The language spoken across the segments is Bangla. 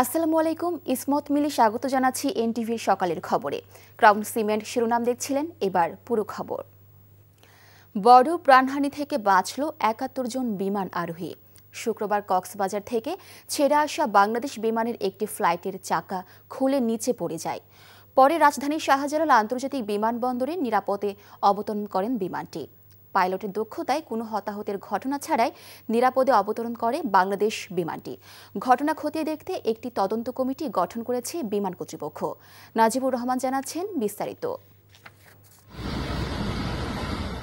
আসসালামু আলাইকুম, ইসমত মিলি স্বাগত জানাচ্ছি এনটিভির সকালের খবরে। ক্রাউন সিমেন্ট শিরোনাম দেখছিলেন, এবার পুরো খবর। বড় প্রাণহানি থেকে বাঁচল ৭১ জন বিমান আরোহী। শুক্রবার কক্সবাজার থেকে ছেড়ে আসা বাংলাদেশ বিমানের একটি ফ্লাইটের চাকা খুলে নিচে পড়ে যায়। পরে রাজধানীর শাহজালাল আন্তর্জাতিক বিমানবন্দরে নিরাপদে অবতরণ করেন বিমানটি। পাইলটের দক্ষতায় কোনো হতাহতের ঘটনা ছাড়াই নিরাপদে অবতরণ করে বাংলাদেশ বিমানটি। ঘটনা খতিয়ে দেখতে একটি তদন্ত কমিটি গঠন করেছে বিমান কর্তৃপক্ষ। নাজিবুর রহমান জানাচ্ছেন বিস্তারিত।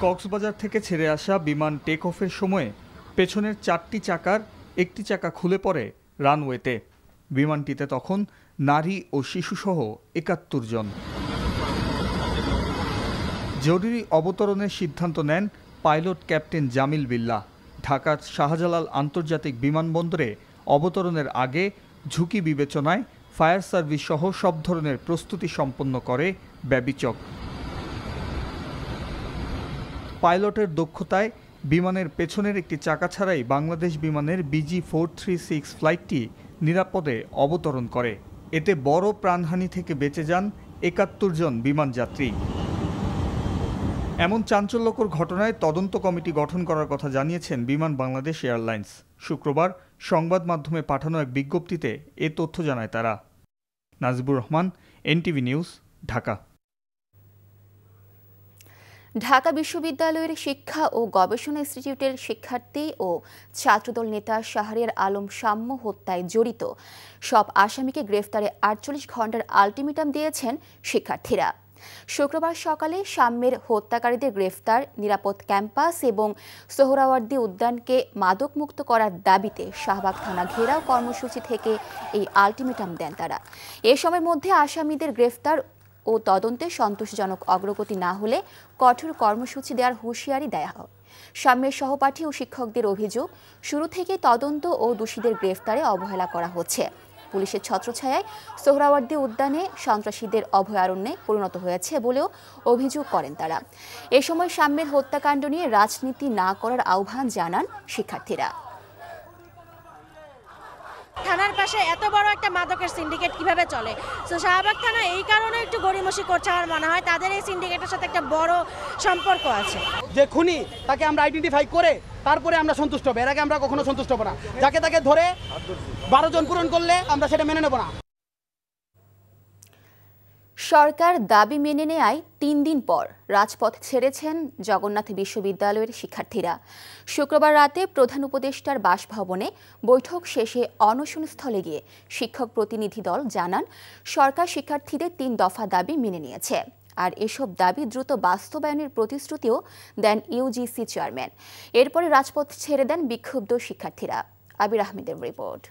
কক্সবাজার থেকে ছেড়ে আসা বিমান টেক অফের সময়ে পেছনের 4টি চাকার একটি চাকা খুলে পড়ে রানওয়েতে। বিমানটিতে তখন নারী ও শিশুসহ ৭১ জন। জরুরি অবতরণের সিদ্ধান্ত নেন পাইলট ক্যাপ্টেন জামিল বিল্লাহ। ঢাকার শাহজালাল আন্তর্জাতিক বিমানবন্দরে অবতরণের আগে ঝুঁকি বিবেচনায় ফায়ার সার্ভিস সহ সব ধরনের প্রস্তুতি সম্পন্ন করে ব্যবিচক। পাইলটের দক্ষতায় বিমানের পেছনের একটি চাকা ছাড়াই বাংলাদেশ বিমানের BG436 ফ্লাইটটি নিরাপদে অবতরণ করে। এতে বড় প্রাণহানি থেকে বেঁচে যান ৭১ জন বিমানযাত্রী। এমন চাঞ্চল্যকর ঘটনায় তদন্ত কমিটি গঠন করার কথা জানিয়েছেন বিমান বাংলাদেশ এয়ারলাইন্স। শুক্রবার সংবাদ মাধ্যমে পাঠানো এক বিজ্ঞপ্তিতে এ তথ্য জানায় তারা। Najibur Rahman, NTV news, Dhaka. ঢাকা বিশ্ববিদ্যালয়ের শিক্ষা ও গবেষণা ইনস্টিটিউটের শিক্ষার্থী ও ছাত্রদল নেতা শাহরিয়ার আলম সাম্য হত্যায় জড়িত সব আসামিকে গ্রেফতারে ৪৮ ঘণ্টার আলটিমেটাম দিয়েছেন শিক্ষার্থীরা। শুক্রবার সকালে সাম্যের হত্যাকারীদের গ্রেফতার, নিরাপদ ক্যাম্পাস এবং সোহরাওয়ার্দী উদ্যানকে মাদকমুক্ত করার দাবিতে শাহবাগ থানা ঘেরাও কর্মসূচি থেকে এই আলটিমেটাম দেন তারা। এ সময়ের মধ্যে আসামিদের গ্রেফতার ও তদন্তে সন্তোষজনক অগ্রগতি না হলে কঠোর কর্মসূচি দেওয়ার হুঁশিয়ারি দেয়া হয়। সাম্যের সহপাঠী ও শিক্ষকদের অভিযোগ, শুরু থেকে তদন্ত ও দোষীদের গ্রেফতারে অবহেলা করা হচ্ছে। পুলিশের ছত্রছায়ায় সোহরাওয়ার্দী উদ্যানে সন্ত্রাসীদের অভয়ারণ্যে পরিণত হয়েছে বলেও অভিযোগ করেন তারা। এ সময় সাম্যের হত্যাকাণ্ড নিয়ে রাজনীতি না করার আহ্বান জানান শিক্ষার্থীরা। থানার পাশে এত বড় একটা মাদকের সিন্ডিকেট কিভাবে চলে? তো শাহবাগ থানা এই কারণে একটু গড়িমসি করছে আমার মনে হয়। তাদের এই সিন্ডিকেটের সাথে একটা বড় সম্পর্ক আছে। যে খুনি তাকে আমরা আইডেন্টিফাই করে তারপরে আমরা সন্তুষ্ট হব, এর আগে আমরা কখনো সন্তুষ্ট হব না। যাকে তাকে ধরে 12 জন পূরণ করলে আমরা সেটা মেনে নেব না। সরকার দাবি মেনে নেয় ৩ দিন পর রাজপথ ছেড়েছেন জগন্নাথ বিশ্ববিদ্যালয়ের শিক্ষার্থীরা। শুক্রবার রাতে প্রধান উপদেষ্টার বাসভবনে বৈঠক শেষে অনশনস্থলে গিয়ে শিক্ষক প্রতিনিধি দল জানান, সরকার শিক্ষার্থীদের ৩ দফা দাবি মেনে নিয়েছে। আর এসব দাবি দ্রুত বাস্তবায়নের প্রতিশ্রুতিও দেন ইউজিসি চেয়ারম্যান। এরপরে রাজপথ ছেড়ে দেন বিক্ষুব্ধ শিক্ষার্থীরা। আবির আহমেদের রিপোর্ট।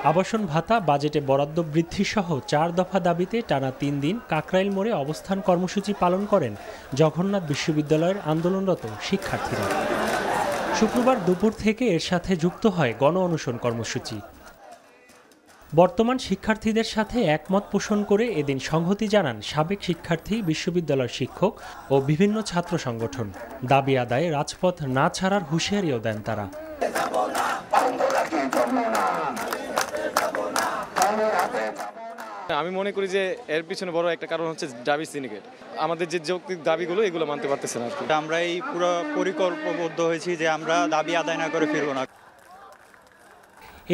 আবাসন ভাতা, বাজেটে বরাদ্দ বৃদ্ধি সহ 4 দফা দাবিতে টানা 3 দিন কাকরাইল মোড়ে অবস্থান কর্মসূচি পালন করেন জগন্নাথ বিশ্ববিদ্যালয়ের আন্দোলনরত শিক্ষার্থীরা। শুক্রবার দুপুর থেকে এর সাথে যুক্ত হয় গণ অনশন কর্মসূচি। বর্তমান শিক্ষার্থীদের সাথে একমত পোষণ করে এদিন সংহতি জানান সাবেক শিক্ষার্থী, বিশ্ববিদ্যালয়ের শিক্ষক ও বিভিন্ন ছাত্র সংগঠন। দাবি আদায়ে রাজপথ না ছাড়ার হুঁশিয়ারিও দেন তারা। আমি মনে করি যে এর পিছনে বড় একটা কারণ হচ্ছে দাবি সিন্ডিকেট। আমাদের যে যৌক্তিক দাবিগুলো এগুলো মানতে পারতেছে না। আমরা এই পুরো পরিকল্পনাবদ্ধ হয়েছি যে আমরা দাবি আদায় না করে ফিরব না।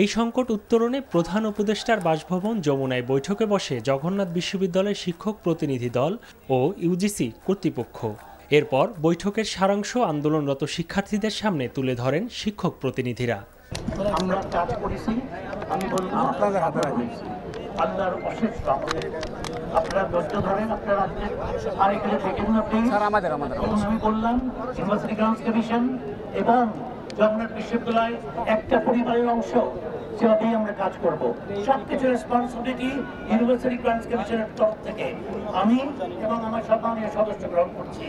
এই সংকট উত্তরণে প্রধান উপদেষ্টার বাসভবন যমুনায় বৈঠকে বসে জগন্নাথ বিশ্ববিদ্যালয়ের শিক্ষক প্রতিনিধি দল ও ইউজিসি কর্তৃপক্ষ। এরপর বৈঠকের সারাংশ আন্দোলনরত শিক্ষার্থীদের সামনে তুলে ধরেন শিক্ষক প্রতিনিধিরা। আমরা কাজ করেছি, আমি বললাম আপনাদের হাতে রাখছি, আল্লাহর অশেষ রহমত। আপনারা ধৈর্য ধরেন, আপনারা আরেকটু দেখেন না প্লিজ। আমি বললাম ইউনিভার্সিটি গ্রান্টস কমিশন এবং জগন্নাথ বিশ্ববিদ্যালয় একটা পরিবারের অংশ, সেভাবেই আমরা কাজ করব। সবকিছু রেসপন্সিবিলিটি ইউনিভার্সিটি গ্রান্টস কমিশনের তরফ থেকে আমি এবং আমার সম্মানীয় সদস্য গ্রহণ করছি,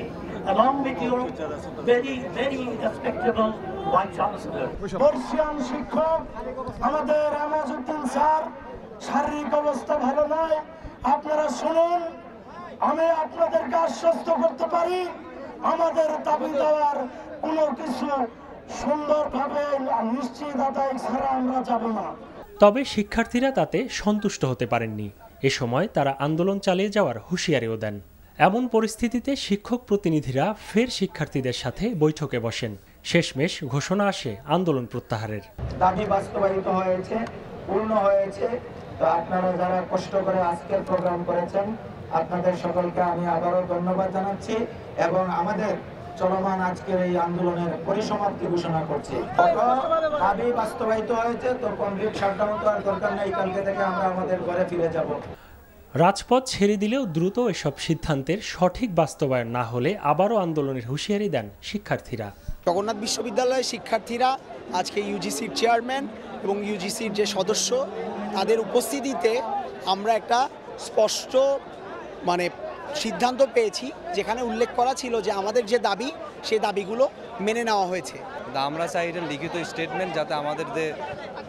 along with your very respectable vice chancellor. বর্ষিয়ান শিক্ষক আমাদের আমাজউদ্দিন স্যার শারীরিক অবস্থা ভালো নয়, আপনারা শুনুন, আমি আপনাদেরকে আশ্বস্ত করতে পারি আমাদের দাবি দেওয়ার কোনো কিছু সুন্দরভাবে নিশ্চিত আদায় ছাড়া আমরা যাব না। তবে শিক্ষার্থীরা তাতে সন্তুষ্ট হতে পারেননি। এ সময় তারা আন্দোলন চালিয়ে যাওয়ার হুঁশিয়ারিও দেন। এমন পরিস্থিতিতে শিক্ষক প্রতিনিধিরা ফের শিক্ষার্থীদের সাথে বৈঠকে বসেন। শেষমেশ ঘোষণা আসে আন্দোলন প্রত্যাহারের। দাবি বাস্তবায়িত হয়েছে, পূর্ণ হয়েছে। তো আপনারা যারা কষ্ট করে আজকের প্রোগ্রাম করেছেন, আপনাদের সকলকে আমি আবারও ধন্যবাদ জানাচ্ছি এবং আমাদের চলমান আজকের এই আন্দোলনের পরিসমাপ্তি ঘোষণা করছি। দাবি বাস্তবায়িত হয়েছে, তো কমপ্লিট শাটডাউন করার দরকার নেই। কালকে থেকে আমরা আমাদের ঘরে ফিরে যাব। রাজপথ ছেড়ে দিলেও দ্রুত এসব সিদ্ধান্তের সঠিক বাস্তবায়ন না হলে আবারও আন্দোলনের হুঁশিয়ারি দেন শিক্ষার্থীরা। জগন্নাথ বিশ্ববিদ্যালয়ের শিক্ষার্থীরা আজকে ইউজিসির চেয়ারম্যান এবং ইউজিসির যে সদস্য তাদের উপস্থিতিতে আমরা একটা স্পষ্ট সিদ্ধান্ত পেয়েছি, যেখানে উল্লেখ করা ছিল যে আমাদের যে দাবি সেই দাবিগুলো মেনে নেওয়া হয়েছে। আমরা চাই এটা লিখিত স্টেটমেন্ট, যাতে আমাদের যে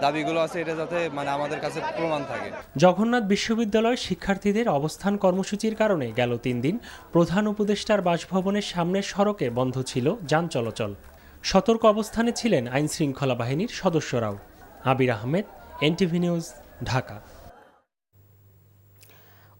দাবিগুলো আছে এটা যাতে আমাদের কাছে প্রমাণ থাকে। জগন্নাথ বিশ্ববিদ্যালয়ের শিক্ষার্থীদের অবস্থান কর্মসূচির কারণে গেল 3 দিন প্রধান উপদেষ্টার বাসভবনের সামনের সড়কে বন্ধ ছিল যান চলাচল। সতর্ক অবস্থানে ছিলেন আইন শৃঙ্খলা বাহিনীর সদস্যরাও। আবির আহমেদ, এনটিভি নিউজ, ঢাকা।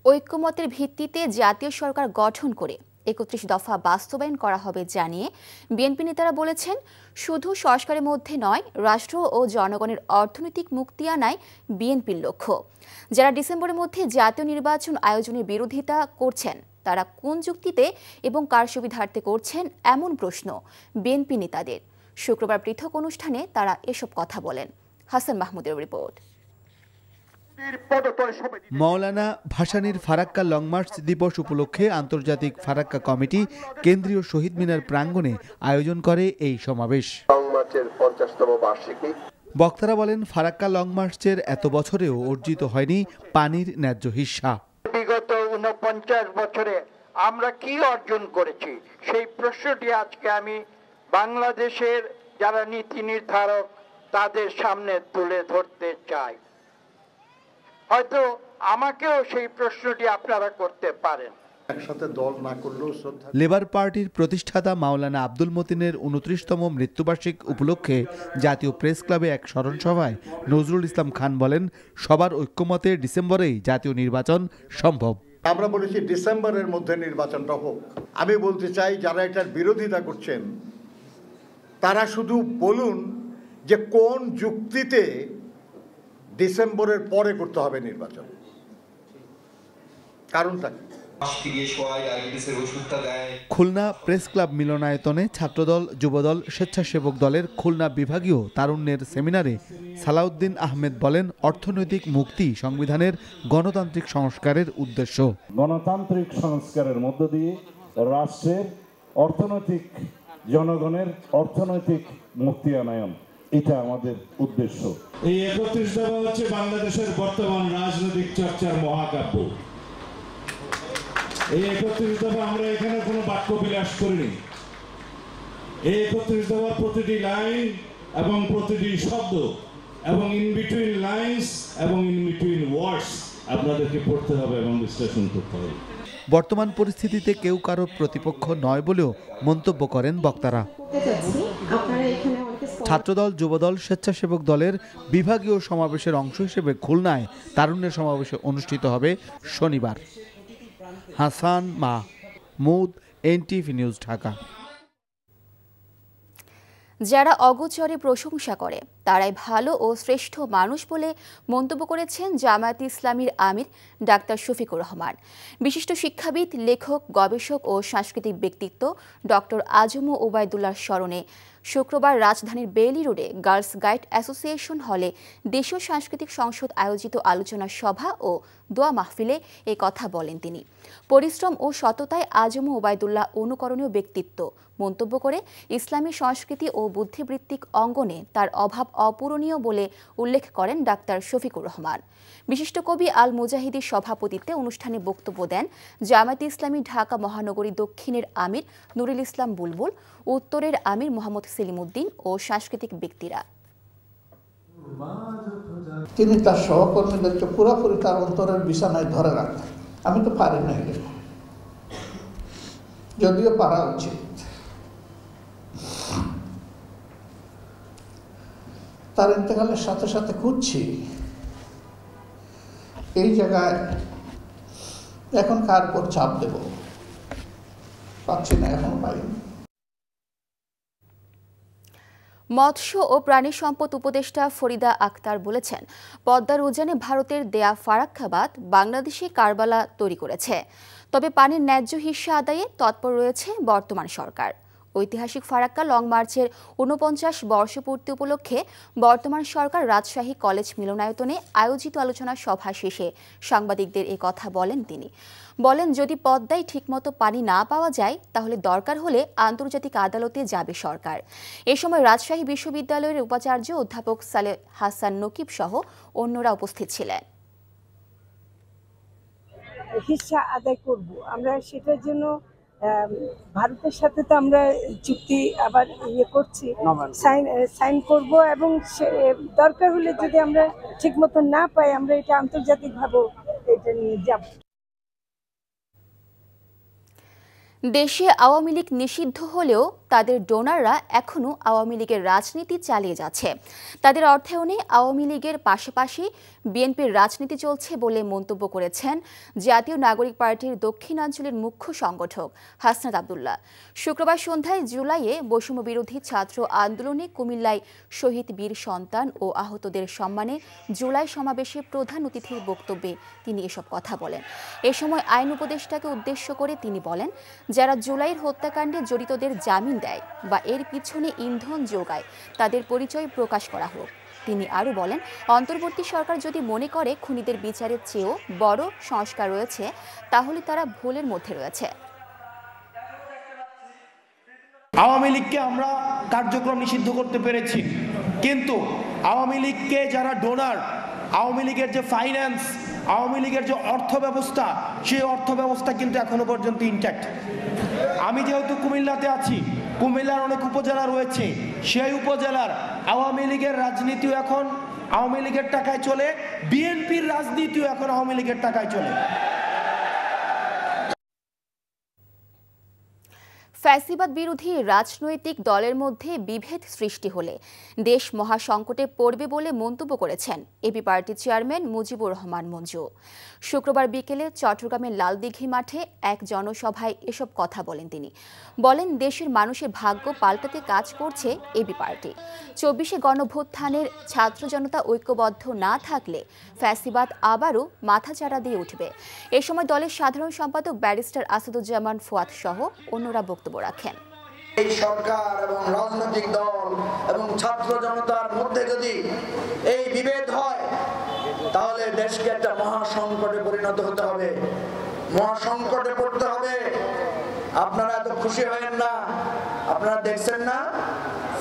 ঐক্যমতের ভিত্তিতে জাতীয় সরকার গঠন করে ৩১ দফা বাস্তবায়ন করা হবে জানিয়ে বিএনপি নেতারা বলেছেন, শুধু সংস্কারের মধ্যে নয়, রাষ্ট্র ও জনগণের অর্থনৈতিক মুক্তি আনায় বিএনপির লক্ষ্য। যারা ডিসেম্বরের মধ্যে জাতীয় নির্বাচন আয়োজনের বিরোধিতা করছেন তারা কোন যুক্তিতে এবং কার সুবিধার্থে করছেন এমন প্রশ্ন বিএনপি নেতাদের। শুক্রবার পৃথক অনুষ্ঠানে তারা এসব কথা বলেন। হাসান মাহমুদের রিপোর্ট। মাওলানা ভাসানীর ফারাক্কা লং মার্চ দিবস উপলক্ষে আন্তর্জাতিক ফারাক্কা কমিটি কেন্দ্রীয় শহীদ মিনার প্রাঙ্গণে আয়োজন করে এই সমাবেশ। বক্তারা বলেন, ফারাক্কা লং মার্চের এত বছরেও অর্জিত হয়নি পানির ন্যায্য হিস্সা। বিগত ৪৯ বছরে আমরা কি অর্জন করেছি সেই প্রশ্নটি আজকে আমি বাংলাদেশের যারা নীতি নির্ধারক তাদের সামনে তুলে ধরতে চাই। হয়তো আমাকেও সেই প্রশ্নটি আপনারা করতে পারেন। একসাথে দল না করলেও লেবার পার্টির প্রতিষ্ঠাতা মাওলানা আব্দুল মতিনের ২৯তম মৃত্যুবার্ষিকী উপলক্ষে জাতীয় প্রেস ক্লাবে এক স্মরণ সভায় নজরুল ইসলাম খান বলেন, সবার ঐক্যমতে ডিসেম্বরেই জাতীয় নির্বাচন সম্ভব। আমরা বলেছি ডিসেম্বরের মধ্যে নির্বাচনটা হোক। আমি বলতে চাই, যারা এটার বিরোধিতা করছেন তারা শুধু বলুন যে কোন যুক্তিতে ডিসেম্বরের পরে করতে হবে নির্বাচন, কারণটা কি? খুলনা প্রেস ক্লাব মিলনায়তনে ছাত্রদল, যুবদল, স্বেচ্ছাসেবক দলের খুলনা বিভাগীয় তারুণ্যের সেমিনারে সালাউদ্দিন আহমেদ বলেন, অর্থনৈতিক মুক্তি সংবিধানের গণতান্ত্রিক সংস্কারের উদ্দেশ্য। গণতান্ত্রিক সংস্কারের মধ্য দিয়ে রাষ্ট্রের অর্থনৈতিক, জনগণের অর্থনৈতিক মুক্তি আনয়ন, এটা আমাদের উদ্দেশ্য। এই ৩১ দফা হচ্ছে বাংলাদেশের বর্তমান রাজনৈতিক চর্চার মহাকাব্য। এই ৩১ দফা আমরা এখানে কোনো বাক্য বিলাস করিনি। এই ৩১ দফার প্রতিটি লাইন এবং প্রতিটি শব্দ এবং ইন বিটুইন লাইনস এবং ইন বিটুইন ওয়ার্ডস আপনাদেরকে পড়তে হবে এবং বিশ্লেষণ করতে হবে। বর্তমান পরিস্থিতিতে কেউ কারো প্রতিপক্ষ নয় বলেও মন্তব্য করেন বক্তারা। ছাত্রদল, যুবদল, স্বেচ্ছাসেবক দলের বিভাগীয় সমাবেশের অংশ হিসেবে খুলনায় তারুণ্যের সমাবেশ অনুষ্ঠিত হবে শনিবার। Hasan Mahmud, NTV news, Dhaka. যারা অগোচরে প্রশংসা করে তারাই ভালো ও শ্রেষ্ঠ মানুষ বলে মন্তব্য করেছেন জামায়াতে ইসলামীর আমির ডাক্তার শফিকুর রহমান। বিশিষ্ট শিক্ষাবিদ, লেখক, গবেষক ও সাংস্কৃতিক ব্যক্তিত্ব ডক্টর আজম ওবায়দুল্লাহর স্মরণে শুক্রবার রাজধানীর বেইলি রোডে গার্লস গাইড অ্যাসোসিয়েশন হলে দেশীয় সাংস্কৃতিক সংসদ আয়োজিত আলোচনা সভা ও দোয়া মাহফিলে এ কথা বলেন তিনি। পরিশ্রম ও সততায় আজম ওবায়দুল্লাহ অনুকরণীয় ব্যক্তিত্ব মন্তব্য করে ইসলামী সংস্কৃতি ও বুদ্ধিবৃত্তিক অঙ্গনে তার অভাব অপূরণীয় বলে উল্লেখ করেন ডাক্তার শফিকুর রহমান। বিশিষ্ট কবি আল মুজাহিদির সভাপতিত্বে অনুষ্ঠানে বক্তব্য দেন জামায়াতে ইসলামী ঢাকা মহানগরী দক্ষিণের আমির নুরুল ইসলাম বুলবুল, উত্তরের আমির মোহাম্মদ সেলিম উদ্দিন ও সাংস্কৃতিক ব্যক্তিরা। তিনি তার সহকর্মীদেরকে পুরোপুরি তার অন্তরের বিছানায় ধরে রাখতেন। আমি তো পারি না, যদিও পারা উচিত। তার ইন্তেকালের সাথে সাথে খুঁজছি এই জায়গায় এখন কার উপর চাপ দেব, পাচ্ছি না, এখনো পাইনি। মৎস্য ও প্রাণী সম্পদ উপদেষ্টা ফরিদা আক্তার বলেছেন, পদ্মার উজানে ভারতের দেয়া ফারাক্কাবাদ বাংলাদেশে কারবালা তৈরি করেছে, তবে পানির ন্যায্য হিস্সা আদায়ে তৎপর রয়েছে বর্তমান সরকার। ঐতিহাসিক ফারাক্কা লং মার্চের ৪৯ বর্ষপূর্তি উপলক্ষে বর্তমান সরকার রাজশাহী কলেজ মিলনায়তনে আয়োজিত আলোচনা সভা শেষে সাংবাদিকদের এ কথা বলেন তিনি। বলেন, যদি পদ্মায় ঠিকমতো পানি না পাওয়া যায় তাহলে দরকার হলে আন্তর্জাতিক আদালতে যাবে সরকার। এ সময় রাজশাহী বিশ্ববিদ্যালয়ের উপাচার্য অধ্যাপক সালেহ হাসান নকিব সহ অন্যরা উপস্থিত ছিলেন। হিস্সা আদায় করব আমরা, সেটার জন্য ভারতের সাথে তো আমরা চুক্তি আবার করছি, সাইন করব, এবং দরকার হলে যদি আমরা ঠিকমতো না পাই আমরা এটা আন্তর্জাতিকভাবে এটা নিয়ে যাব। দেশে আওয়ামী লীগ নিষিদ্ধ হলেও তাদের ডোনাররা এখনও আওয়ামী লীগের রাজনীতি চালিয়ে যাচ্ছে। তাদের অর্থায়নে আওয়ামী লীগের পাশাপাশি বিএনপির রাজনীতি চলছে বলে মন্তব্য করেছেন জাতীয় নাগরিক পার্টির দক্ষিণাঞ্চলের মুখ্য সংগঠক হাসনাত আব্দুল্লাহ। শুক্রবার সন্ধ্যায় জুলাইয়ে বৈষম্য বিরোধী ছাত্র আন্দোলনে কুমিল্লায় শহীদ বীর সন্তান ও আহতদের সম্মানে জুলাই সমাবেশে প্রধান অতিথির বক্তব্যে তিনি এসব কথা বলেন। এ সময় আইন উপদেষ্টাকে উদ্দেশ্য করে তিনি বলেন, যারা জুলাইয়ের হত্যাকাণ্ডে জড়িতদের জামিন দেয় বা এর পিছনে ইন্ধন যোগায় তাদের পরিচয় প্রকাশ করা হোক। তিনি আরও বলেন, অন্তর্বর্তী সরকার যদি মনে করে খুনিদের বিচারের চেয়েও বড় সংস্কার রয়েছে তাহলে তারা ভুলের মধ্যে রয়েছে। আওয়ামী লীগকে আমরা কার্যক্রম নিষিদ্ধ করতে পেরেছি, কিন্তু আওয়ামী লীগকে যারা ডোনার, আওয়ামী লীগের যে ফাইন্যান্স, আওয়ামী লীগের যে অর্থ ব্যবস্থা, সেই অর্থ ব্যবস্থা কিন্তু এখনো পর্যন্ত ইনট্যাক্ট। আমি যেহেতু কুমিল্লাতে আছি, কুমিল্লার অনেক উপজেলা রয়েছে, সেই উপজেলার আওয়ামী লীগের রাজনীতিও এখন আওয়ামী লীগের টাকায় চলে, বিএনপির রাজনীতিও এখন আওয়ামী লীগের টাকায় চলে। ফ্যাসিবাদ বিরোধী রাজনৈতিক দলের মধ্যে বিভেদ সৃষ্টি হলে দেশ মহাসংকটে পড়বে বলে মন্তব্য করেছেন এবি পার্টি চেয়ারম্যান মুজিবুর রহমান মঞ্জু। শুক্রবার বিকেলে চট্টগ্রামের লালদিঘি মাঠে এক জনসভায় এসব কথা বলেন তিনি। বলেন, দেশের মানুষের ভাগ্য পাল্টাতে কাজ করছে এবি পার্টি। ২৪শে গণভ্যুত্থানের ছাত্র জনতা ঐক্যবদ্ধ না থাকলে ফ্যাসিবাদ আবারও মাথাচাড়া দিয়ে উঠবে। এ সময় দলের সাধারণ সম্পাদক ব্যারিস্টার আসাদুজ্জামান ফুয়াদ সহ অন্যরা বক্তব্য রাখেন। এই সরকার এবং রাজনৈতিক দল এবং ছাত্র জনতার মধ্যে যদি এই বিভেদ হয় তাহলে দেশকে একটা মহাসংকটে পরিণত হতে হবে, মহাসংকটে পড়তে হবে। আপনারা এত খুশি হবেন না, আপনারা দেখছেন না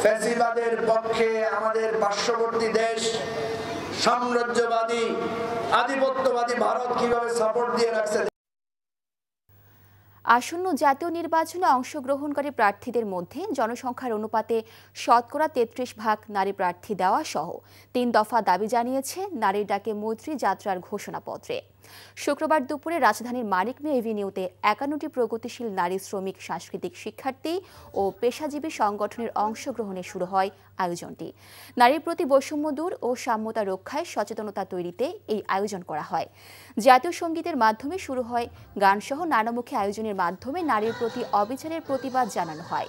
ফ্যাসিবাদের পক্ষে আমাদের পার্শ্ববর্তী দেশ সাম্রাজ্যবাদী আধিপত্যবাদী ভারত কিভাবে সাপোর্ট দিয়ে রাখছে। আসন্ন জাতীয় নির্বাচনে অংশগ্রহণকারী প্রার্থীদের মধ্যে জনসংখ্যার অনুপাতে শতকরা ৩৩% নারী প্রার্থী দেওয়া সহ ৩ দফা দাবি জানিয়েছে নারীর ডাকে মৈত্রী যাত্রার ঘোষণাপত্রে। শুক্রবার দুপুরে রাজধানীর মানিক মিয়া এভিনিউতে ৫১টি প্রগতিশীল নারী, শ্রমিক, সাংস্কৃতিক, শিক্ষার্থী ও পেশাজীবী সংগঠনের অংশগ্রহণে শুরু হয় আয়োজনটি। নারীর প্রতি বৈষম্য দূর ও সাম্যতা রক্ষায় সচেতনতা তৈরিতে এই আয়োজন করা হয়। জাতীয় সঙ্গীতের মাধ্যমে শুরু হয় গানসহ নানামুখী আয়োজনের মাধ্যমে নারীর প্রতি অবিচারের প্রতিবাদ জানানো হয়।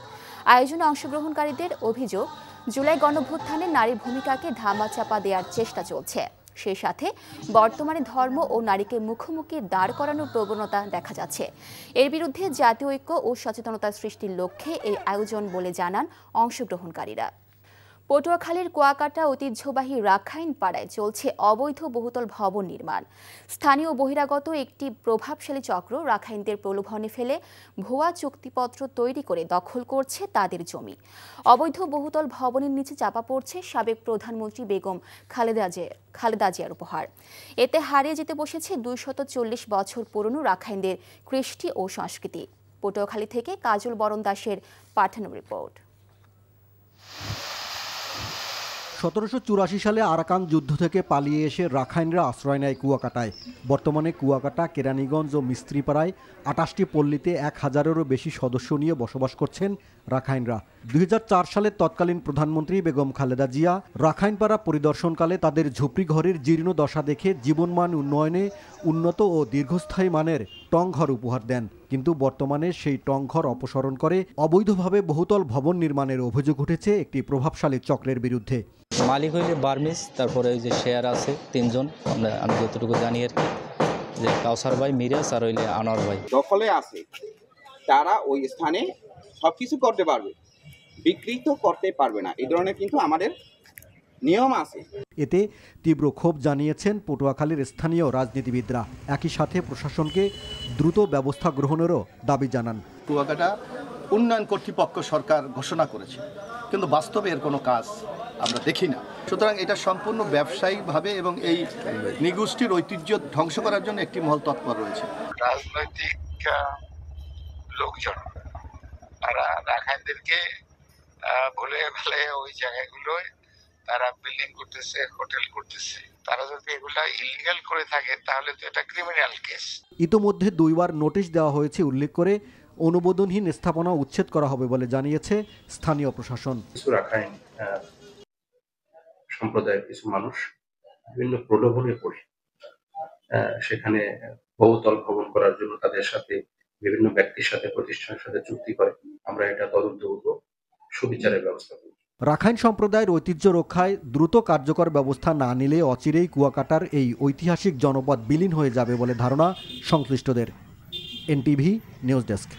আয়োজনে অংশগ্রহণকারীদের অভিযোগ, জুলাই গণভ্যুত্থানে নারীর ভূমিকাকে ধামাচাপা দেওয়ার চেষ্টা চলছে। সেই সাথে বর্তমানে ধর্ম ও নারীকে মুখোমুখি দাঁড় করানোর প্রবণতা দেখা যাচ্ছে। এর বিরুদ্ধে জাতীয় ঐক্য ও সচেতনতা সৃষ্টির লক্ষ্যে এই আয়োজন বলে জানান অংশগ্রহণকারীরা। পটুয়াখালীর কুয়াকাটা ঐতিহ্যবাহী রাখাইন পাড়ায় চলছে অবৈধ বহুতল ভবন নির্মাণ। স্থানীয় বহিরাগত একটি প্রভাবশালী চক্র রাখাইনদের প্রলোভনে ফেলে ভুয়া চুক্তিপত্র তৈরি করে দখল করছে তাদের জমি। অবৈধ বহুতল ভবনের নিচে চাপা পড়ছে সাবেক প্রধানমন্ত্রী বেগম খালেদা জিয়ার উপহার। এতে হারিয়ে যেতে বসেছে ২৪০ বছর পুরনো রাখাইনদের কৃষ্টি ও সংস্কৃতি। পটুয়াখালী থেকে কাজল বরণ দাসের পাঠানো রিপোর্ট। 1784 সালে আরাকান যুদ্ধ থেকে পালিয়ে এসে রাখাইনরা আশ্রয় নেয় কুয়াকাটায়। বর্তমানে কুয়াকাটা, কেরানীগঞ্জ ও মিস্ত্রিপাড়ায় 28টি পল্লীতে 1000-এরও বেশি সদস্য নিয়ে বসবাস করছেন রাখাইনরা। 2004 সালে তৎকালীন প্রধানমন্ত্রী বেগম খালেদা জিয়া রাখাইনপাড়া পরিদর্শনকালে তাদের ঝুপড়ি ঘরের জীর্ণ দশা দেখে জীবনমান উন্নয়নে উন্নত ও দীর্ঘস্থায়ী মানের টংঘর উপহার দেন। কিন্তু বর্তমানে সেই টংঘর অপসারণ করে অবৈধভাবে বহুতল ভবন নির্মাণের অভিযোগ উঠেছে একটি প্রভাবশালী চক্রের বিরুদ্ধে। মালিক হইলে বার্মিস, তারপরে ওই যে শেয়ার আছে 3 জন, আমি যতটুকু জানি আর কি, যে কাউসার ভাই, মিরাজ আর হইলে আনোয়ার ভাই দখলে আছে। তারা ওই স্থানে সবকিছু করতে পারবে, বিক্রি তো করতে পারবে না, এই ধরনের কিন্তু আমাদের নিয়ম আছে। এতে তীব্র ক্ষোভ জানিয়েছেন পটুয়াখালীর স্থানীয় রাজনীতিবিদরা। একই সাথে প্রশাসনকে দ্রুত ব্যবস্থা গ্রহণেরও দাবি জানান। কুয়াকাটা উন্নয়ন কর্তৃপক্ষ সরকার ঘোষণা করেছে, কিন্তু বাস্তবে এর কোনো কাজ আমরা দেখি না। সুতরাং এটা সম্পূর্ণ ব্যবসায়িকভাবে এবং এই নিগোষ্ঠীর ঐতিহ্য ধ্বংস করার জন্য একটি মহল তৎপর রয়েছে। রাজনৈতিক লোকজন তারা রাখাইনদেরকে ভুলে ফেলে ওই জায়গাগুলোয় তারা বিল্ডিং করতেছে, হোটেল করতেছে। তারা যদি এগুলা ইলিগাল করে থাকে তাহলে তো এটা ক্রিমিনাল কেস। ইতোমধ্যে 2বার নোটিশ দেওয়া হয়েছে উল্লেখ করে অনুমোদনহীন স্থাপনা উচ্ছেদ করা হবে বলে জানিয়েছে স্থানীয় প্রশাসন। কিছু রাখাইন সম্প্রদায়ের কিছু মানুষ বিভিন্ন প্রলোভনে পড়ে সেখানে বহুতল ভবন করার জন্য তাদের সাথে বিভিন্ন ব্যক্তির সাথে, প্রতিষ্ঠানের সাথে চুক্তি করে। আমরা এটা তদন্ত করব, সুবিচারের ব্যবস্থা করব। রাখাইন সম্প্রদায়ের ঐতিহ্য রক্ষায় দ্রুত কার্যকর ব্যবস্থা না নিলে অচিরেই কুয়াকাটার এই ঐতিহাসিক জনপদ বিলীন হয়ে যাবে বলে ধারণা সংশ্লিষ্টদের। NTV news desk.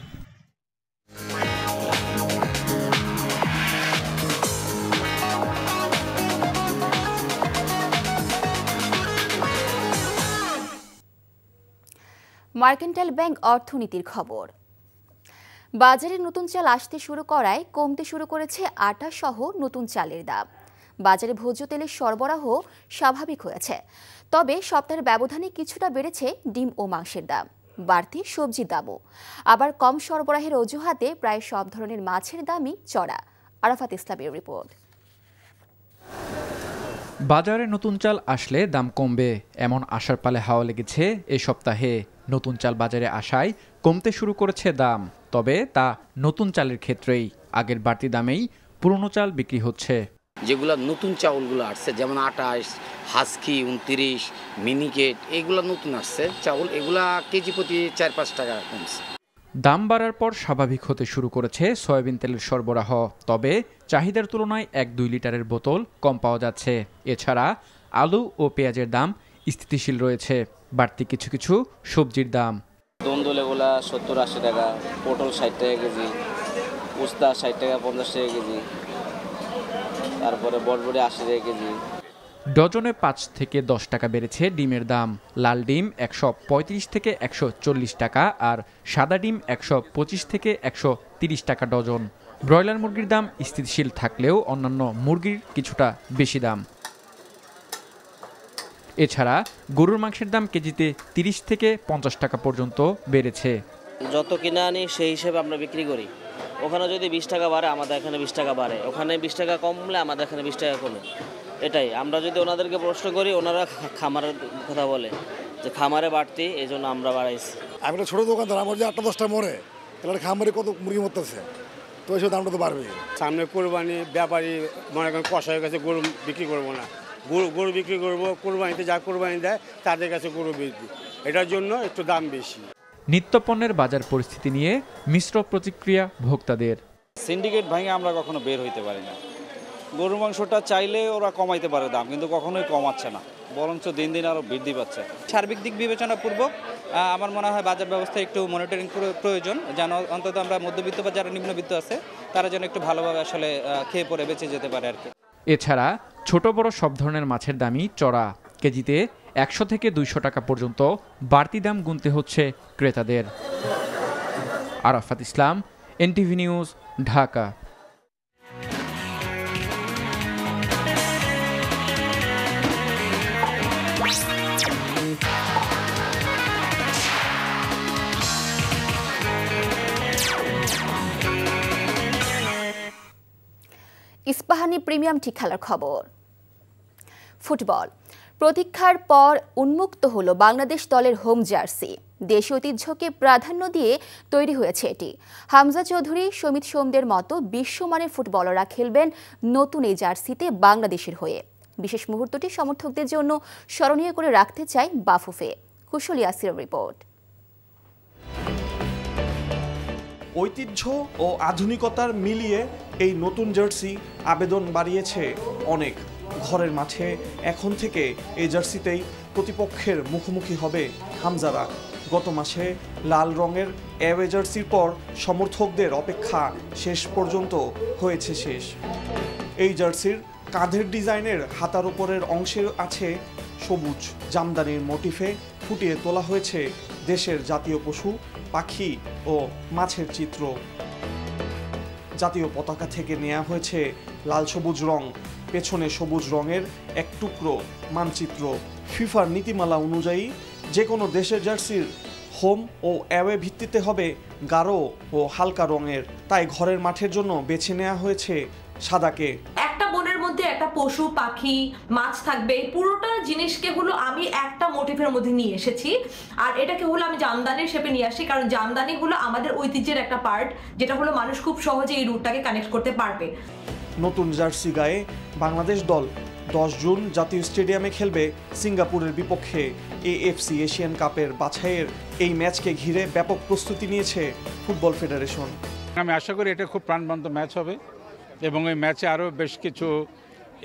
Mercantile bank অর্থনীতির খবর। বাজারে নতুন চাল আসতে শুরু করায় কমতে শুরু করেছে আটা সহ নতুন চালের দাম। বাজারে ভোজ্য তেলের সরবরাহ স্বাভাবিক হয়েছে, তবে সপ্তাহের ব্যবধানে কিছুটা বেড়েছে ডিম ও মাংসের দাম, বাড়তি সবজির দামও। আবার কম সরবরাহের অজুহাতে প্রায় সব ধরনের মাছের দামই চড়া। আরাফাত ইসলামের রিপোর্ট। বাজারে নতুন চাল আসলে দাম কমবে, এমন আশার পালে হাওয়া লেগেছে এ সপ্তাহে। নতুন চাল বাজারে আসায় কমতে শুরু করেছে দাম, তবে তা নতুন চালের ক্ষেত্রেই। আগের বাড়তি দামেই পুরনো চাল বিক্রি হচ্ছে। যেগুলো নতুন চাউলগুলো আসছে, যেমন 28, হাস্কি 29, মিনিকেট, এগুলো নতুন আসছে চাউল, এগুলা কেজি প্রতি 4-5 টাকা কমছে। দাম বাড়ার পর স্বাভাবিক হতে শুরু করেছে সয়াবিন তেলের সরবরাহ, তবে চাহিদার তুলনায় 1-2 লিটারের বোতল কম পাওয়া যাচ্ছে। এছাড়া আলু ও পেঁয়াজের দাম স্থিতিশীল রয়েছে, বাড়তি কিছু কিছু সবজির দাম। দন্দল এগুলা 70-80 টাকা, পটল 60 টাকা কেজি, উস্তা 60 টাকা 50 টাকা কেজি, তারপরে বড়বড়ি 80 টাকা কেজি। ডজনে 5 থেকে 10 টাকা বেড়েছে ডিমের দাম। লাল ডিম 135 থেকে 140 টাকা, আর সাদা ডিম 125 থেকে 130 টাকা ডজন। ব্রয়লার মুরগির দাম স্থিতিশীল থাকলেও অন্যান্য মুরগির কিছুটা বেশি দাম। এছাড়া গরুর মাংসের দাম কেজিতে 30 থেকে 50 টাকা পর্যন্ত বেড়েছে। যত কিনে আনি সেই হিসেবে আমরা বিক্রি করি। ওখানে যদি 20 টাকা বাড়ে আমাদের এখানে 20 টাকা বাড়ে, ওখানে 20 টাকা কমলে আমাদের এখানে 20 টাকা কমে। এটাই আমরা যদি ওনাদেরকে প্রশ্ন করি, ওনারা খামারের কথা বলে যে খামারে বাড়তি, এই জন্য আমরা বাড়াইছি। আমি একটা ছোটো দোকানদার, আমার যে 8-10টা মরে, তাহলে খামারে কত মুরগি মরতেছে, তো এইসব দামটা তো বাড়বে। সামনে কোরবানি, ব্যাপারী মনে করেন কষা হয়ে গেছে, গরু বিক্রি করবো না, গরু বিক্রি করবো কোরবানিতে, যা কোরবানি দেয় তাদের কাছে গরু বিক্রি, এটার জন্য একটু দাম বেশি। নিত্যপণ্যের বাজার পরিস্থিতি নিয়ে মিশ্র প্রতিক্রিয়া ভোক্তাদের। সিন্ডিকেট ভাঙে আমরা কখনো বের হইতে পারি না। গরু মাংসটা চাইলে ওরা কমাইতে পারে দাম, কিন্তু কখনোই কমাচ্ছে না, বরঞ্চ দিন দিন আরও বৃদ্ধি পাচ্ছে। সার্বিক দিক বিবেচনাপূর্বক আমার মনে হয় বাজার ব্যবস্থা একটু মনিটরিং প্রয়োজন, যেন অন্তত আমরা মধ্যবিত্ত বা যারা নিম্নবিত্ত আছে তারা যেন একটু ভালোভাবে আসলে খেয়ে পরে বেঁচে যেতে পারে আর কি। এছাড়া ছোট বড় সব ধরনের মাছের দামই চড়া। কেজিতে 100 থেকে 200 টাকা পর্যন্ত বাড়তি দাম গুনতে হচ্ছে ক্রেতাদের। Arafat Islam, NTV news, Dhaka. Ispahani premium tea খেলার খবর। ফুটবল প্রতীক্ষার পর উন্মুক্ত হলো বাংলাদেশ দলের হোম জার্সি। দেশীয় ঐতিহ্যকে প্রাধান্য দিয়ে তৈরি হয়েছে এটি। হামজা চৌধুরী, সমিত সোমদের মতো বিশ্বমানের ফুটবলাররা খেলবেন নতুন এই জার্সিতে বাংলাদেশের হয়ে। বিশেষ মুহূর্তটি সমর্থকদের জন্য স্মরণীয় করে রাখতে চায় বাফুফে। কুশল ইয়াসির রিপোর্ট। ঐতিহ্য ও আধুনিকতার মিলিয়ে এই নতুন জার্সি আবেদন বাড়িয়েছে অনেক। ঘরের মাঠে এখন থেকে এই জার্সিতেই প্রতিপক্ষের মুখোমুখি হবে হামজারা। গত মাসে লাল রঙের অ্যাওয়ে জার্সির পর সমর্থকদের অপেক্ষা শেষ পর্যন্ত হয়েছে শেষ। এই জার্সির কাঁধের ডিজাইনের হাতার উপরের অংশে আছে সবুজ জামদানির মোটিফে ফুটিয়ে তোলা হয়েছে দেশের জাতীয় পশু, পাখি ও মাছের চিত্র। জাতীয় পতাকা থেকে নেওয়া হয়েছে লাল সবুজ রং, পেছনে সবুজ রঙের এক টুকরো মানচিত্র। ফিফার নীতিমালা অনুযায়ী যে কোনো দেশের জার্সির হোম ও অ্যাওয়ে ভিত্তিতে হবে গাঢ় ও হালকা রঙের, তাই ঘরের মাঠের জন্য বেছে নেওয়া হয়েছে সাদাকে। একটা বনের মধ্যে একটা পশু, পাখি, মাছ থাকবে, পুরোটা জিনিসকে হলো আমি একটা মোটিভের মধ্যে নিয়ে এসেছি। আর এটাকে হলো আমি জামদানির শেপে নিয়ে আসি, কারণ জামদানি হলো আমাদের ঐতিহ্যের একটা পার্ট, যেটা হলো মানুষ খুব সহজে এই রুটটাকে কানেক্ট করতে পারবে। নতুন জার্সি গায়ে বাংলাদেশ দল 10 জুন জাতীয় স্টেডিয়ামে খেলবে সিঙ্গাপুরের বিপক্ষে AFC এশিয়ান কাপের বাছাইয়ের। এই ম্যাচকে ঘিরে ব্যাপক প্রস্তুতি নিয়েছে ফুটবল ফেডারেশন। আমি আশা করি এটা খুব প্রাণবন্ত ম্যাচ হবে এবং এই ম্যাচে আরও বেশ কিছু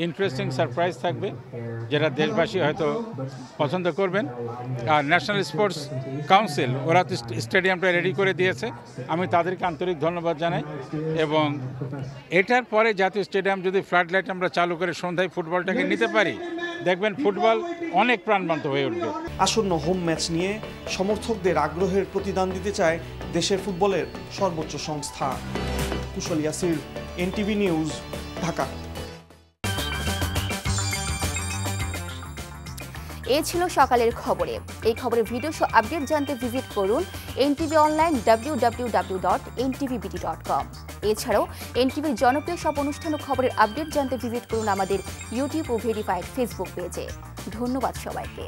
ইন্টারেস্টিং সারপ্রাইজ থাকবে, যেটা দেশবাসী হয়তো পছন্দ করবেন। আর ন্যাশনাল স্পোর্টস কাউন্সিল ওরা তো স্টেডিয়ামটা রেডি করে দিয়েছে, আমি তাদেরকে আন্তরিক ধন্যবাদ জানাই। এবং এটার পরে জাতীয় স্টেডিয়াম যদি ফ্লাড লাইট আমরা চালু করে সন্ধ্যায় ফুটবলটাকে নিতে পারি, দেখবেন ফুটবল অনেক প্রাণবন্ত হয়ে উঠবে। আসন্ন হোম ম্যাচ নিয়ে সমর্থকদের আগ্রহের প্রতিদান দিতে চায় দেশের ফুটবলের সর্বোচ্চ সংস্থা। কুশল ইয়াসির, NTV নিউজ, ঢাকা। এ ছিল সকালের খবরে। এই খবরের ভিডিও সহ আপডেট জানতে ভিজিট করুন NTV অনলাইন www.ntvbt.com। এছাড়াও NTVর জনপ্রিয় সব অনুষ্ঠান ও খবরের আপডেট জানতে ভিজিট করুন আমাদের ইউটিউব ও ভেরিফাইড ফেসবুক পেজে। ধন্যবাদ সবাইকে।